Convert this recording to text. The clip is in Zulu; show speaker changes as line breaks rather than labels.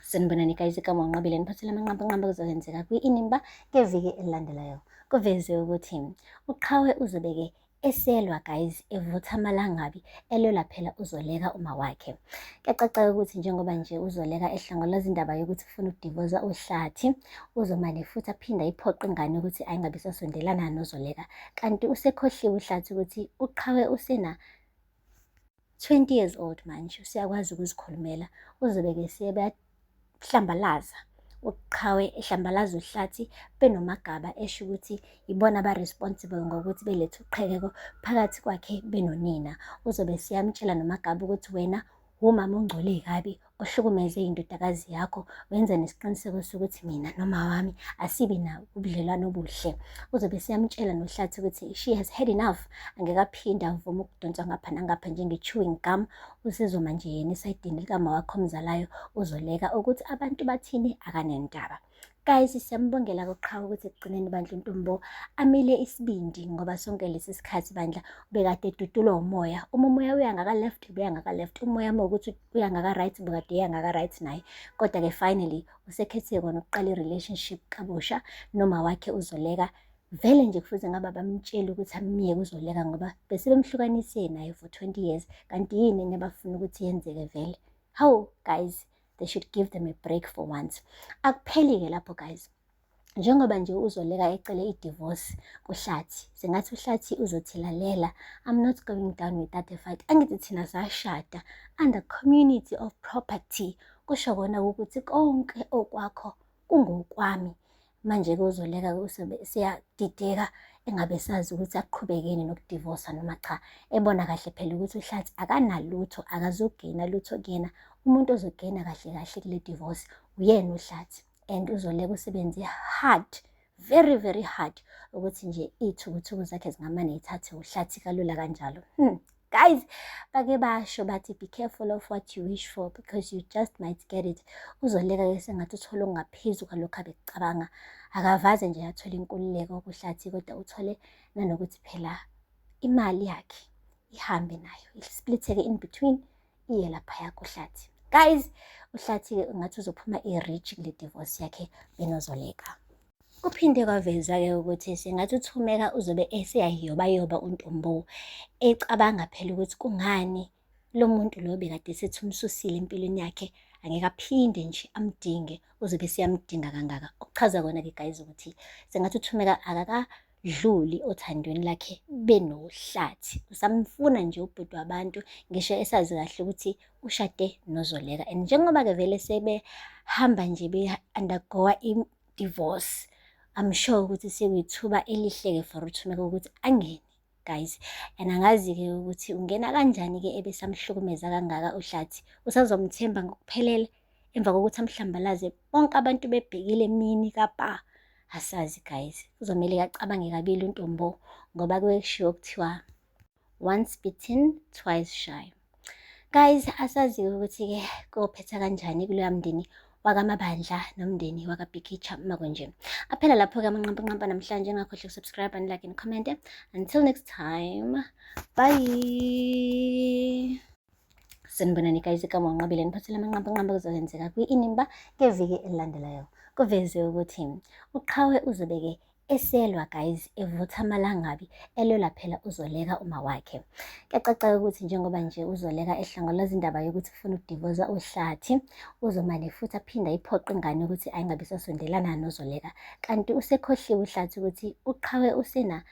Sanibonani guys, igama unqabile niphathele amanqamba kuzokwenzeka kwi-Inimba ngeviki elilandelayo. Kuveziwe ukuthi uqhawe uzobeke eselwa guys, evutha amalangabi, elwela phela uZoleka uma wakhe. Kuyacaca ukuthi njengoba nje uZoleka ehlangolaza indaba yokuthi ufuna ukudivoza uHlathi, uzomane futhi aphinda iphoqa ingane ukuthi ayingabe isasondelana noZoleka. Kanti usekhohliwe uHlathi ukuthi uqhawe usena 20 years old manje, usiyakwazi ukuzikhulumela. Uzobeke hlambalaza uqhawe ehlambalaza uHlathi benomagaba esho ukuthi ibona aba-responsible ngokuthi belethe uqhekeko phakathi kwakhe benonina. Uzobe siyamtshela nomagaba ukuthi wena umama ongcole kabi ohlukumeze indodakazi yakho, wenza nesiqiniseko sokuthi mina noma wami asibi na ubudlelwano obuhle. Uzobe siyamtshela noHlathi ukuthi she has had enough, angeke aphinde avume ukudonswa ngapha nangapha njenge-chewing gum. Usezoma nje yena esayidini likama wakho omzalayo uZoleka ukuthi abantu bathini akanendaba. Guys, siyambongela koqhawe ukuthi ekugcineni bandla uNtombo amile isibindi, ngoba sonke lesi sikhathi bandla ubekade edudulwa umoya. Uma umoya uya ngaka-left ubuya ngaka-left, umoya uma ukuthi uya ngaka-right ubekade uya ngaka-right naye. Kodwa-ke finally usekhethe kona ukuqala i-relationship kabusha noma wakhe uZoleka. Vele nje kufuze ngaba bamtshela ukuthi amyeke uZoleka ngoba bese bemhlukanise naye for 20 years. Kanti yini nebafuna ukuthi yenzeke vele? Hawu guys, they should give them a break for once. Akupheli-ke lapho guys, njengoba nje uZoleka ecele i-divorce kuHlathi, sengathi uHlathi uzothilalela. I'm not going down with that fight. Angithi thina sashada under community of property, kusho kona ukuthi konke okwakho kungokwami. Manje-ke uZoleka siyadideka engabe sazi ukuthi aqhubekeni nokudivosa noma cha, ebona kahle phela ukuthi uHlathi akanalutho, akazogena lutho kuyena. Umuntu ozogena kahle kahle kule divorce uyena uHlathi, and uZoleka usebenze hard, very very hard ukuthi nje iy'thukuthuku zakhe zingamane yithathe uHlathi kalula kanjalo. Guys, bake basho bathi be careful of what you wish for because you just might get it. uZoleka-ke sengathi uthole okungaphezu kwalokhu abekucabanga. Akavaze nje athole inkululeko kuHlathi, kodwa uthole nanokuthi phela imali yakhe ihambe nayo, isplitheke in between, iye laphaya kuHlathi. Guys, uHlathi-ke ngathi uzophuma i-rich kule divorce yakhe benoZoleka. Kuphinde kwavezwa-ke ukuthi sengathi uThumeka uzobe eseyayobayoba uNtombo, ecabanga phela ukuthi kungani lo muntu lo bekade sethi umsusile empilweni yakhe angeke aphinde nje amdinge, uzobe siyamdinga kangaka. Okuchaza kona-ke guys ukuthi sengathi uThumeka akakadluli othandweni lakhe benoHlathi, usamfuna nje ubhuti wabantu, ngisho esazi kahle ukuthi ushade noZoleka. And njengoba-ke vele sebehamba nje be-undergoa i-divorce, I'm sure ukuthi sekuyithuba elihle-ke for uThumeka ukuthi angene guys. And angazi-ke ukuthi ungena kanjani-ke ebesamhlukumeza kangaka uHlathi. Usazomthemba ngokuphelele emva kokuthi amhlambalaze bonke abantu bebhekile emini kapa? Asazi guys, kuzomele acabange kabili uNtombo, ngoba kushiwo kuthiwa once bitten twice shy. Guys, asazi ukuthi-ke kophetha kanjani kuloya mndeni wakaMabandla nomndeni wakaBigitsha makonje. Aphela lapho-ke amanqamba namhlanje, ngakhohle ukusubscribe and like and comment. Until next time, bye. Sanibonani guys, igama unqabile niphathele amanqamba kuzokwenzeka kwi-Inimba ngeviki elilandelayo. Kuveziwe ukuthi uqhawe uzobeke eselwa guys, evutha amalangabi, elwela phela uZoleka uma wakhe. Kuyacaca ukuthi njengoba nje uZoleka ehlangolaza indaba yokuthi ufuna ukudivoza uHlathi, uzomane futhi aphinda iphoqa ingane ukuthi ayingabe isasondelana noZoleka. Kanti usekhohliwe uHlathi ukuthi uqhawe usena